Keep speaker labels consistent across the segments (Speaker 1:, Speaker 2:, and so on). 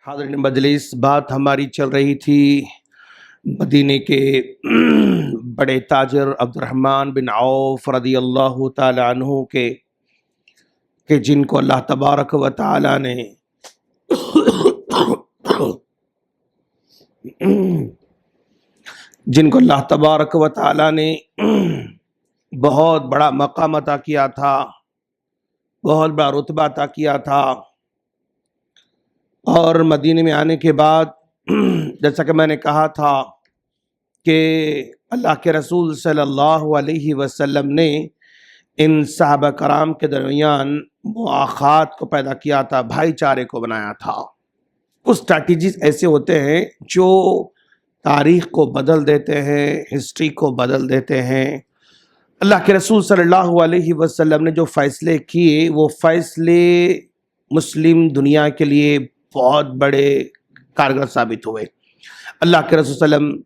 Speaker 1: حاضرین مجلس، بات ہماری چل رہی تھی مدینے کے بڑے تاجر عبد الرحمن بن عوف رضی اللہ تعالی عنہ کے کہ جن کو اللہ تبارک و تعالی نے بہت بڑا مقام عطا کیا تھا، بہت بڑا رتبہ عطا کیا تھا۔ اور مدینے میں آنے کے بعد جیسا کہ میں نے کہا تھا کہ اللہ کے رسول صلی اللہ علیہ وسلم نے ان صحابہ کرام کے درمیان مواخات کو پیدا کیا تھا، بھائی چارے کو بنایا تھا۔ کچھ اسٹریٹجیز ایسے ہوتے ہیں جو تاریخ کو بدل دیتے ہیں، ہسٹری کو بدل دیتے ہیں۔ اللہ کے رسول صلی اللہ علیہ وسلم نے جو فیصلے کیے وہ فیصلے مسلم دنیا کے لیے بہت بڑے کارگر ثابت ہوئے۔ اللہ کے رسول صلی اللہ علیہ وسلم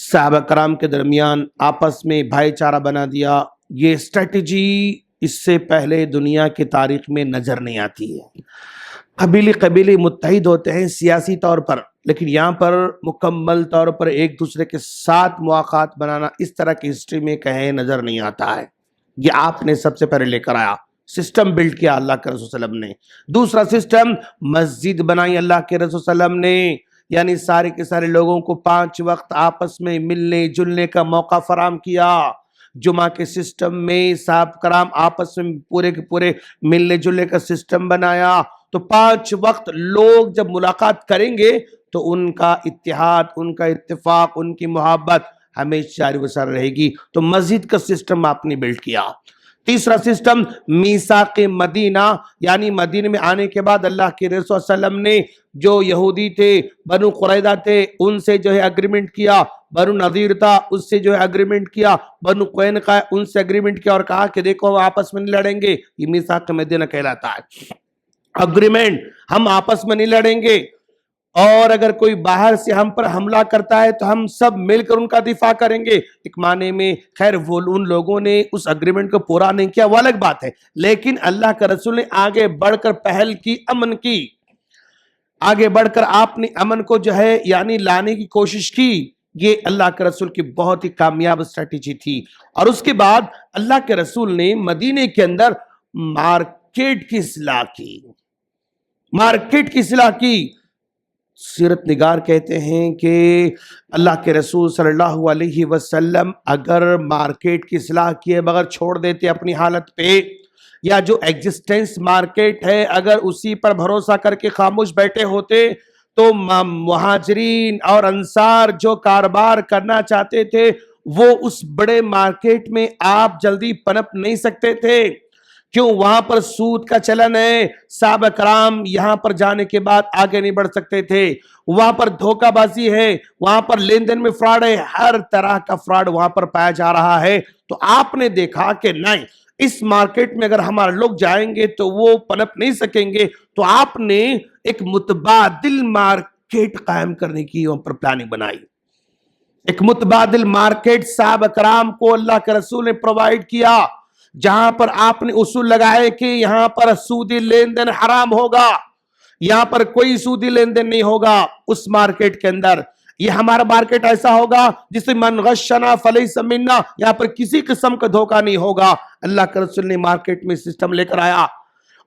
Speaker 1: صحابہ کرام کے درمیان آپس میں بھائی چارہ بنا دیا۔ یہ اسٹریٹجی اس سے پہلے دنیا کی تاریخ میں نظر نہیں آتی ہے۔ قبیلے متحد ہوتے ہیں سیاسی طور پر، لیکن یہاں پر مکمل طور پر ایک دوسرے کے ساتھ مواقعات بنانا اس طرح کی ہسٹری میں کہیں نظر نہیں آتا ہے۔ یہ آپ نے سب سے پہلے لے کر آیا، سسٹم بلڈ کیا اللہ کے رسول صلی اللہ علیہ وسلم نے۔ دوسرا سسٹم مسجد بنائی اللہ کے رسول صلی اللہ علیہ وسلم نے، یعنی سارے کے سارے لوگوں کو 5 وقت آپس میں ملنے جلنے کا موقع فراہم کیا۔ جمعہ کے سسٹم میں صحابہ کرام آپس میں پورے کے پورے ملنے جلنے کا سسٹم بنایا، تو 5 وقت لوگ جب ملاقات کریں گے تو ان کا اتحاد، ان کا اتفاق، ان کی محبت ہمیشہ جاری و ساری رہے گی۔ تو مسجد کا سسٹم آپ نے بلڈ کیا۔ تیسرا سسٹم میثاق مدینہ، یعنی مدینہ میں آنے کے بعد اللہ کے رسول صلی اللہ علیہ وسلم نے جو یہودی تھے، بنو قریظہ تھے، ان سے جو ہے اگریمنٹ کیا، بنو نذیر تھا اس سے جو ہے اگریمنٹ کیا، بنو قینقاع ان سے اگریمنٹ کیا، اور کہا کہ دیکھو ہم آپس میں نہیں لڑیں گے۔ یہ میثاق مدینہ کہلاتا ہے، اگریمنٹ، ہم آپس میں نہیں لڑیں گے، اور اگر کوئی باہر سے ہم پر حملہ کرتا ہے تو ہم سب مل کر ان کا دفاع کریں گے۔ ایک معنی میں خیر وہ ان لوگوں نے اس اگریمنٹ کو پورا نہیں کیا، وہ الگ بات ہے، لیکن اللہ کا رسول نے آگے بڑھ کر پہل کی، امن کی، آگے بڑھ کر آپ نے امن کو جو ہے یعنی لانے کی کوشش کی۔ یہ اللہ کے رسول کی بہت ہی کامیاب اسٹریٹجی تھی۔ اور اس کے بعد اللہ کے رسول نے مدینے کے اندر مارکیٹ کی اصلاح کی، مارکیٹ کی اصلاح کی۔ سیرت نگار کہتے ہیں کہ اللہ کے رسول صلی اللہ علیہ وسلم اگر مارکیٹ کی اصلاح کیے بغیر چھوڑ دیتے اپنی حالت پہ، یا جو ایگزسٹنس مارکیٹ ہے اگر اسی پر بھروسہ کر کے خاموش بیٹھے ہوتے، تو مہاجرین اور انصار جو کاروبار کرنا چاہتے تھے وہ اس بڑے مارکیٹ میں آپ جلدی پنپ نہیں سکتے تھے۔ کیوں؟ وہاں پر سود کا چلن ہے، صحابہ کرام یہاں پر جانے کے بعد آگے نہیں بڑھ سکتے تھے۔ وہاں پر دھوکہ بازی ہے، وہاں پر لین دین میں فراڈ ہے، ہر طرح کا فراڈ وہاں پر پایا جا رہا ہے۔ تو آپ نے دیکھا کہ نہیں، اس مارکیٹ میں اگر ہمارے لوگ جائیں گے تو وہ پنپ نہیں سکیں گے، تو آپ نے ایک متبادل مارکیٹ قائم کرنے کی وہاں پر پلاننگ بنائی۔ ایک متبادل مارکیٹ صحابہ کرام کو اللہ کے رسول نے پرووائیڈ کیا، جہاں پر آپ نے اصول لگائے کہ یہاں پر سودی لین دین حرام ہوگا، یہاں پر کوئی سودی لین دین نہیں ہوگا اس مارکیٹ کے اندر۔ یہ ہمارا مارکیٹ ایسا ہوگا جس میں من غشنا فلیس منا، یہاں پر کسی قسم کا دھوکہ نہیں ہوگا۔ اللہ کے رسول نے مارکیٹ میں سسٹم لے کر آیا،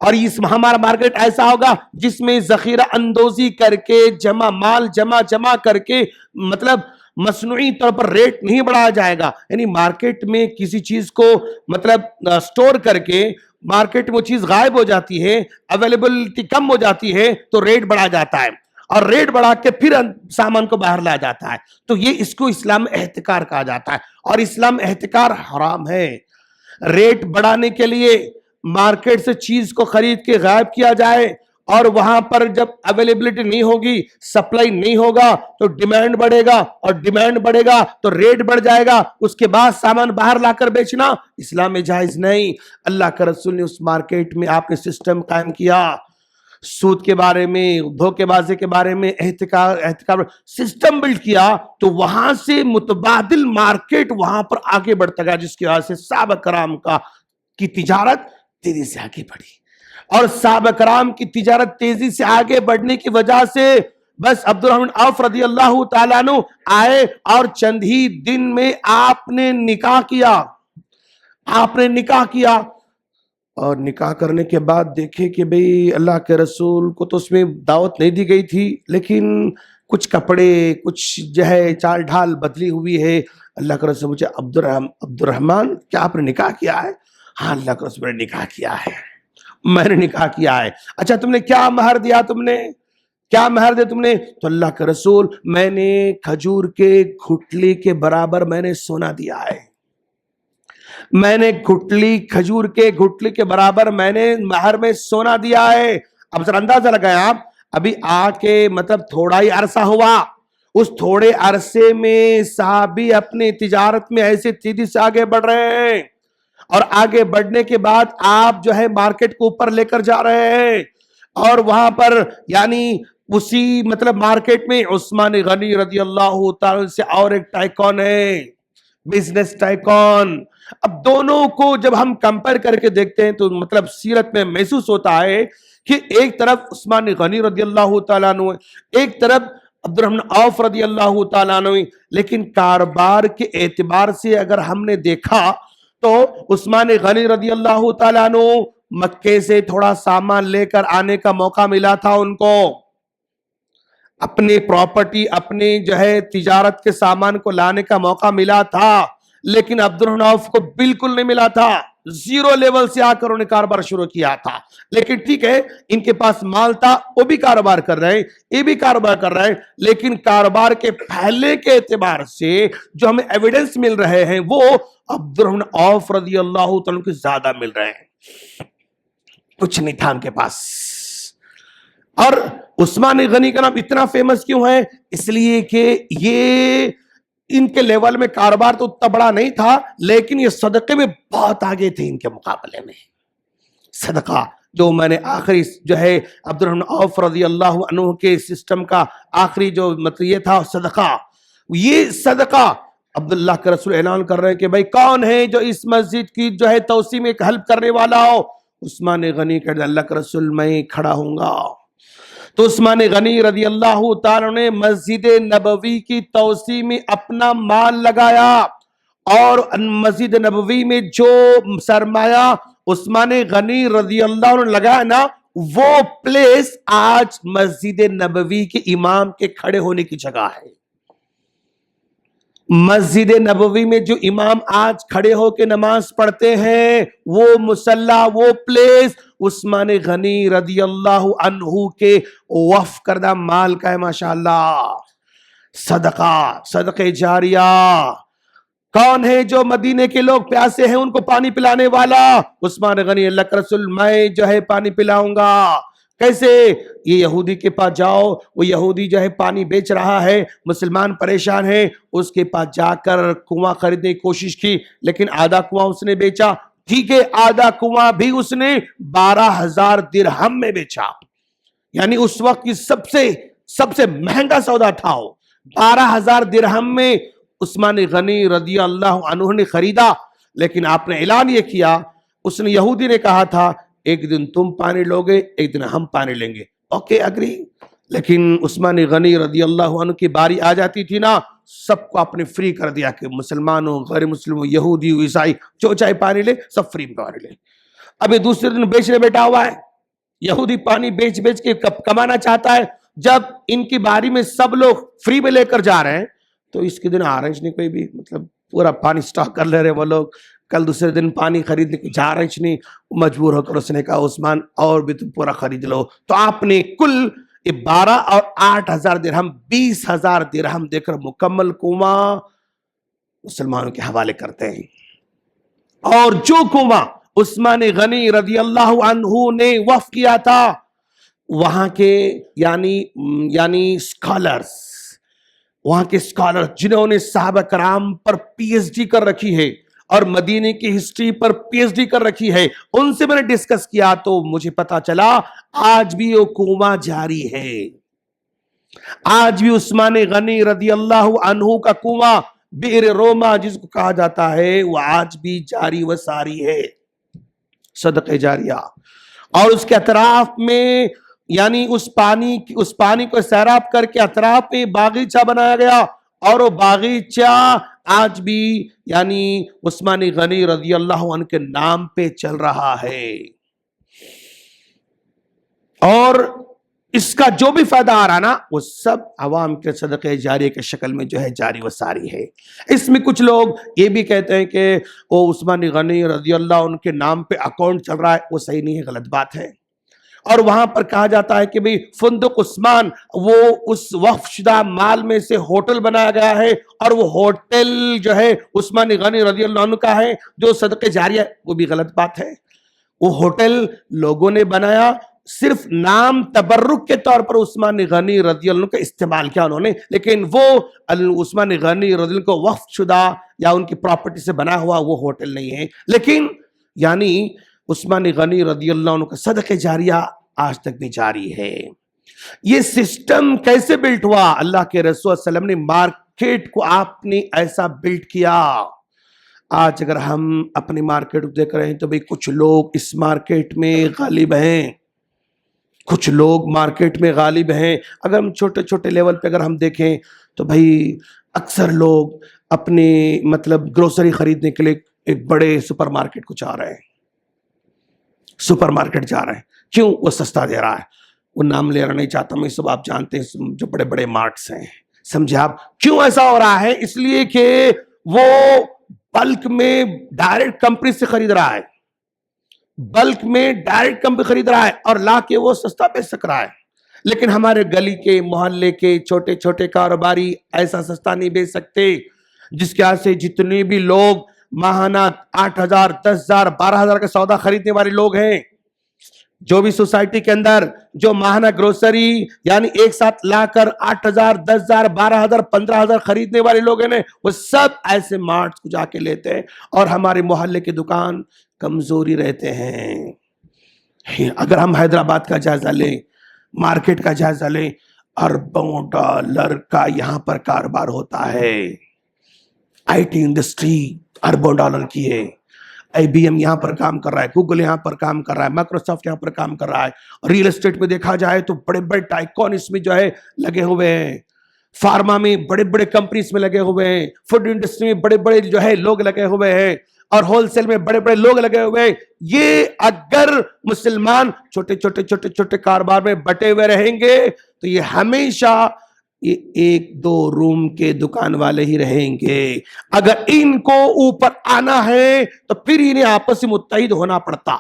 Speaker 1: اور ہمارا مارکیٹ ایسا ہوگا جس میں ذخیرہ اندوزی کر کے مال جمع کر کے، مطلب مصنوعی طور پر ریٹ نہیں بڑھایا جائے گا۔ یعنی مارکیٹ میں کسی چیز کو مطلب سٹور کر کے مارکیٹ میں وہ چیز غائب ہو جاتی ہے، اویلیبلٹی کم ہو جاتی ہے تو ریٹ بڑھا جاتا ہے، اور ریٹ بڑھا کے پھر سامان کو باہر لایا جاتا ہے۔ تو یہ اس کو اسلام میں احتکار کہا جاتا ہے، اور اسلام میں احتکار حرام ہے۔ ریٹ بڑھانے کے لیے مارکیٹ سے چیز کو خرید کے غائب کیا جائے، اور وہاں پر جب اویلیبلٹی نہیں ہوگی، سپلائی نہیں ہوگا تو ڈیمانڈ بڑھے گا، اور ڈیمانڈ بڑھے گا تو ریٹ بڑھ جائے گا، اس کے بعد سامان باہر لا کر بیچنا اسلام میں جائز نہیں۔ اللہ کا رسول نے اس مارکیٹ میں آپ نے سسٹم قائم کیا، سود کے بارے میں، دھوکے بازی کے بارے میں احتکار سسٹم بلڈ کیا، تو وہاں سے متبادل مارکیٹ وہاں پر آگے بڑھتا گیا، جس کی وجہ سے صحابہ کرام کی تجارت تیزی سے آگے بڑھی۔ اور صحابہ کرام کی تجارت تیزی سے آگے بڑھنے کی وجہ سے بس عبد الرحمن عوف رضی اللہ تعالیٰ عنہ آئے اور چند ہی دن میں آپ نے نکاح کیا. اور نکاح کرنے کے بعد دیکھے کہ بھئی اللہ کے رسول کو تو اس میں دعوت نہیں دی گئی تھی، لیکن کچھ کپڑے، کچھ جو ہے چال ڈھال بدلی ہوئی ہے. اللہ کے رسول مجھے عبد الرحمن کیا آپ نے نکاح کیا ہے؟ ہاں اللہ کے رسول نے نکاح کیا ہے، میں نے نکاح کیا ہے. اچھا تم نے کیا مہر دیا؟ کیا مہر دے تم نے؟ تو اللہ کے رسول میں نے کھجور کے گھٹلی کے برابر میں نے سونا دیا ہے. میں نے کھجور کے گھٹلی کے برابر میں نے مہر میں سونا دیا ہے. اب ذرا اندازہ لگائیں آپ، ابھی آ کے مطلب تھوڑا ہی عرصہ ہوا، اس تھوڑے عرصے میں صحابی اپنی تجارت میں ایسے تیزی سے آگے بڑھ رہے ہیں، اور آگے بڑھنے کے بعد آپ جو ہے مارکیٹ کو اوپر لے کر جا رہے ہیں، اور وہاں پر یعنی اسی مطلب مارکیٹ میں عثمان غنی رضی اللہ تعالی سے اور ایک ٹائکون ہے، بزنس ٹائکون. اب دونوں کو جب ہم کمپیر کر کے دیکھتے ہیں تو مطلب سیرت میں محسوس ہوتا ہے کہ ایک طرف عثمان غنی رضی اللہ تعالیٰ عنہ، ایک طرف عبد الرحمن عوف رضی اللہ تعالیٰ عنہ. لیکن کاروبار کے اعتبار سے اگر ہم نے دیکھا تو عثمان غنی رضی اللہ تعالیٰ عنہ مکے سے تھوڑا سامان لے کر آنے کا موقع ملا تھا، ان کو اپنی پراپرٹی، اپنی جو ہے تجارت کے سامان کو لانے کا موقع ملا تھا. لیکن عبد الرحمن عوف کو بالکل نہیں ملا تھا، زیرو لیول سے آ کر انہوں نے کاروبار شروع کیا تھا. لیکن ٹھیک ہے ان کے پاس مال تھا، وہ بھی کاروبار کر رہے ہیں، یہ بھی کاروبار کر رہے ہیں، لیکن کاروبار کے پھیلنے کے اعتبار سے جو ہمیں ایویڈنس مل رہے ہیں وہ عبد الرحمن عوف رضی اللہ تعالیٰ کو زیادہ مل رہے ہیں. کچھ نہیں تھا ان کے پاس. اور عثمان غنی کا نام اتنا فیمس کیوں ہے؟ اس لیے کہ یہ ان کے لیول میں کاروبار تو اتنا بڑا نہیں تھا، لیکن یہ صدقے میں بہت آگے تھے ان کے مقابلے میں. صدقہ جو میں نے آخری جو ہے عبد الرحمن عوف رضی اللہ عنہ کے سسٹم کا آخری جو مطلب یہ تھا صدقہ، یہ صدقہ عبداللہ کے رسول اعلان کر رہے ہیں کہ بھائی کون ہے جو اس مسجد کی جو ہے توسیع میں ہیلپ کرنے والا ہو؟ عثمان غنی کہ اللہ کے رسول میں کھڑا ہوں گا. تو عثمان غنی رضی اللہ تعالیٰ نے مسجد نبوی کی توسیع میں اپنا مال لگایا، اور مسجد نبوی میں جو سرمایہ عثمان غنی رضی اللہ عنہ لگایا نا، وہ پلیس آج مسجد نبوی کے امام کے کھڑے ہونے کی جگہ ہے. مسجد نبوی میں جو امام آج کھڑے ہو کے نماز پڑھتے ہیں، وہ مصلی، وہ پلیس عثمان غنی رضی اللہ عنہ کے وقف کردہ مال کا ہے. ماشاءاللہ صدقہ جاریہ. کون ہے جو مدینے کے لوگ پیاسے ہیں ان کو پانی پلانے والا؟ عثمان غنی. اللہ کے رسول میں جو ہے پانی پلاؤں گا. کیسے؟ یہ یہودی کے پاس جاؤ، وہ یہودی جو ہے پانی بیچ رہا ہے، مسلمان پریشان ہے، اس کے پاس جا کر کنواں خریدنے کی کوشش کی، لیکن آدھا کنواں اس نے بیچا. ٹھیک ہے، آدھا کنواں بھی اس نے 12,000 درہم میں بیچا. یعنی اس وقت کی سب سے مہنگا سودا تھا وہ. 12,000 درہم میں عثمان غنی رضی اللہ عنہ نے خریدا. لیکن آپ نے اعلان یہ کیا، اس نے یہودی نے کہا تھا ایک دن تم پانی لوگے، ایک دن ہم پانی لیں گے. Okay agree. لیکن عثمان غنی رضی اللہ عنہ کی باری آ جاتی تھی نا، سب کو آپ نے فری کر دیا کہ مسلمانوں، غیر مسلموں، یہودی، عیسائی، جو چاہے پانی لے، سب فری میں پانی لے. ابھی دوسرے دن بیچنے بیٹھا ہوا ہے. یہودی پانی بیچ کے کمانا چاہتا ہے. جب ان کی باری میں سب لوگ فری میں لے کر جا رہے ہیں تو اس کے دن آرنج نہیں، کوئی بھی مطلب پورا پانی سٹاک کر لے رہے وہ لوگ. کل دوسرے دن پانی خریدنے کی جا رہے نہیں، مجبور ہو کر اس نے کہا عثمان اور بھی تم پورا خرید لو. تو آپ نے کل 12 اور 8,000 درہم 20,000 درہم دے کر مکمل کنواں مسلمانوں کے حوالے کرتے ہیں. اور جو کنواں عثمان غنی رضی اللہ عنہ نے وقف کیا تھا، وہاں کے یعنی اسکالرز، وہاں کے اسکالر جنہوں نے صحابہ کرام پر پی ایچ ڈی کر رکھی ہے اور مدینے کی ہسٹری پر پی ایچ ڈی کر رکھی ہے، ان سے میں نے ڈسکس کیا تو مجھے پتا چلا آج بھی وہ کنواں جاری ہے. آج بھی عثمان غنی رضی اللہ عنہ کا کنواں بئر روما جس کو کہا جاتا ہے، وہ آج بھی جاری و ساری ہے. صدقہ جاریہ. اور اس کے اطراف میں یعنی اس پانی کو سیراب کر کے اطراف پہ باغیچہ بنایا گیا، اور وہ باغیچہ آج بھی یعنی عثمان غنی رضی اللہ عنہ کے نام پہ چل رہا ہے، اور اس کا جو بھی فائدہ آ رہا نا وہ سب عوام کے صدقے جاریہ کے شکل میں جو ہے جاری و ساری ہے۔ اس میں کچھ لوگ یہ بھی کہتے ہیں کہ وہ عثمان غنی رضی اللہ عنہ کے نام پہ اکاؤنٹ چل رہا ہے، وہ صحیح نہیں ہے، غلط بات ہے۔ اور وہاں پر کہا جاتا ہے کہ فندق عثمان، وہ اس وقف شدہ مال میں سے ہوٹل بنایا گیا ہے، اور وہ ہوٹل جو ہے عثمان غنی رضی اللہ عنہ کا ہے، جو صدقے جاریہ، وہ بھی غلط بات ہے۔ وہ ہوٹل لوگوں نے بنایا، صرف نام تبرک کے طور پر عثمان غنی رضی اللہ عنہ کا استعمال کیا انہوں نے، لیکن وہ عثمان غنی رضی اللہ عنہ کو وقف شدہ یا ان کی پراپرٹی سے بنا ہوا وہ ہوٹل نہیں ہے۔ لیکن یعنی عثمان غنی رضی اللہ عنہ کا صدقہ جاریہ آج تک بھی جاری ہے۔ یہ سسٹم کیسے بلٹ ہوا؟ اللہ کے رسول صلی اللہ علیہ وسلم نے مارکیٹ کو آپ نے ایسا بلٹ کیا۔ آج اگر ہم اپنی مارکیٹ کو دیکھ رہے ہیں تو بھئی کچھ لوگ اس مارکیٹ میں غالب ہیں، کچھ لوگ مارکیٹ میں غالب ہیں۔ اگر ہم چھوٹے چھوٹے لیول پہ اگر ہم دیکھیں تو بھئی اکثر لوگ اپنے گروسری خریدنے کے لیے ایک بڑے سپر مارکیٹ کو جا رہے ہیں، سپر مارکیٹ جا رہے ہیں۔ کیوں؟ وہ سستا دے رہا ہے۔ وہ نام لینا نہیں چاہتا میں، سب آپ جانتے ہیں جو بڑے بڑے مارٹس ہیں، سمجھے آپ؟ کیوں ایسا ہو رہا ہے؟ اس لیے کہ وہ بلک میں ڈائریکٹ کمپنی سے خرید رہا ہے، بلک میں ڈائریکٹ کمپنی خرید رہا ہے اور لا کے وہ سستا بیچ سک رہا ہے۔ لیکن ہمارے گلی کے محلے کے چھوٹے چھوٹے کاروباری ایسا سستا نہیں بیچ سکتے، جس کے وجہ سے جتنے بھی لوگ ماہانہ 8,000 10,000 12,000 کا سودا خریدنے والے لوگ ہیں، جو بھی سوسائٹی کے اندر جو ماہانہ گروسری یعنی ایک ساتھ لا کر 8,000 10,000 12,000 15,000 خریدنے والے لوگ ہیں، وہ سب ایسے مارٹس کو جا کے لیتے ہیں، اور ہمارے محلے کی دکان کمزوری رہتے ہیں۔ اگر ہم حیدرآباد کا جائزہ لیں، مارکیٹ کا جائزہ لیں، اربوں ڈالر کا یہاں پر کاروبار ہوتا ہے۔ آئی ٹی انڈسٹری اربوں ڈالر کی ہے۔ آئی بی ایم یہاں پر کام کر رہا ہے، گوگل یہاں پر کام کر رہا ہے، مائکروسافٹ یہاں پر کام کر رہا ہے۔ ریل اسٹیٹ میں دیکھا جائے تو بڑے بڑے ٹائکون اس میں جو ہے لگے ہوئے ہیں، فارما میں بڑے بڑے کمپنیز میں لگے ہوئے ہیں، فوڈ انڈسٹری میں بڑے بڑے جو ہے لوگ لگے ہوئے ہیں، اور ہول سیل میں بڑے بڑے لوگ لگے ہوئے ہیں۔ یہ اگر مسلمان چھوٹے چھوٹے چھوٹے چھوٹے کاروبار میں بٹے ہوئے رہیں گے تو یہ ہمیشہ یہ 1-2 روم کے دکان والے ہی رہیں گے۔ اگر ان کو اوپر آنا ہے تو پھر انہیں آپس میں متحد ہونا پڑتا۔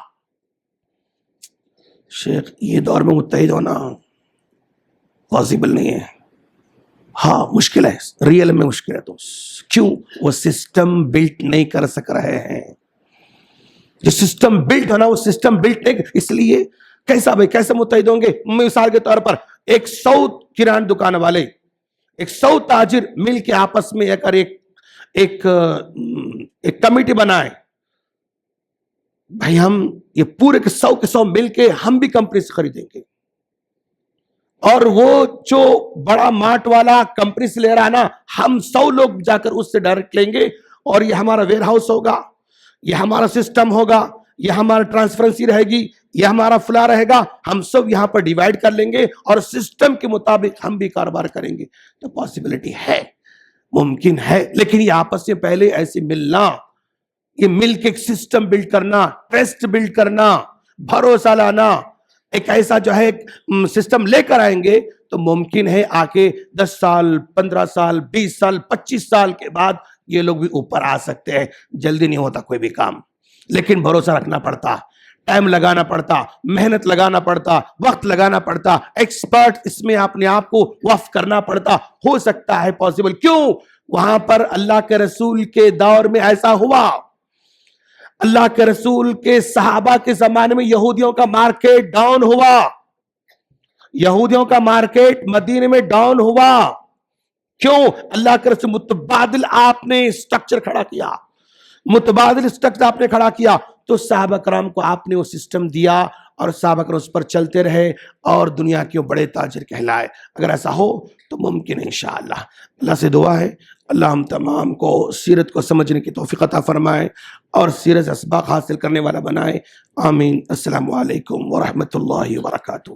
Speaker 1: شیخ یہ دور میں متحد ہونا پاسبل نہیں ہے، ہاں مشکل ہے، ریئل میں مشکل ہے۔ تو کیوں؟ وہ سسٹم بلٹ نہیں کر سک رہے ہیں۔ جو سسٹم بلٹ ہونا وہ سسٹم بلٹ نہیں، اس لیے کیسا بھائی کیسے متحد ہوں گے؟ مثال کے طور پر 100 کران دکان والے، 100 تاجر مل کے آپس میں اگر ایک کمیٹی بنائیں، بھائی ہم یہ پورے کے 100 کے 100 مل کے ہم بھی کمپنی سے خریدیں گے، اور وہ جو بڑا مارٹ والا کمپنی سے لے رہا ہے نا، ہم 100 لوگ جا کر اس سے ڈائریکٹ لیں گے، اور یہ ہمارا ویئر ہاؤس ہوگا، یہ ہمارا سسٹم ہوگا، یہ ہمارا ٹرانسفرنسی رہے گی، یہ ہمارا فلا رہے گا، ہم سب یہاں پر ڈیوائیڈ کر لیں گے اور سسٹم کے مطابق ہم بھی کاروبار کریں گے۔ تو پاسبلٹی ہے، ممکن ہے، لیکن یہ آپس میں پہلے ایسے ملنا، یہ مل کے ایک سسٹم بلڈ کرنا، ٹرسٹ بلڈ کرنا، بھروسہ لانا، ایک ایسا جو ہے سسٹم لے کر آئیں گے تو ممکن ہے آکے 10 سال 15 سال 20 سال 25 سال کے بعد یہ لوگ بھی اوپر آ سکتے ہیں۔ جلدی نہیں ہوتا کوئی بھی کام، لیکن بھروسہ رکھنا پڑتا، ٹائم لگانا پڑتا، محنت لگانا پڑتا، وقت لگانا پڑتا، ایکسپرٹ اس میں اپنے آپ کو وقف کرنا پڑتا۔ ہو سکتا ہے پاسبل، کیوں؟ وہاں پر اللہ کے رسول کے دور میں ایسا ہوا، اللہ کے رسول کے صحابہ کے زمانے میں یہودیوں کا مارکیٹ ڈاؤن ہوا، یہودیوں کا مارکیٹ مدینے میں ڈاؤن ہوا۔ کیوں؟ اللہ کے رسول متبادل آپ نے سٹرکچر کھڑا کیا، متبادل سٹرکچر آپ نے کھڑا کیا، تو صحابہ کرام کو آپ نے وہ سسٹم دیا، اور صحابہ کرام اس پر چلتے رہے اور دنیا کے بڑے تاجر کہلائے۔ اگر ایسا ہو تو ممکن ہے انشاءاللہ۔ اللہ سے دعا ہے اللہ ہم تمام کو سیرت کو سمجھنے کی توفیق عطا فرمائے اور سیرت سے اسباق حاصل کرنے والا بنائے، آمین۔ السلام علیکم ورحمۃ اللہ وبرکاتہ۔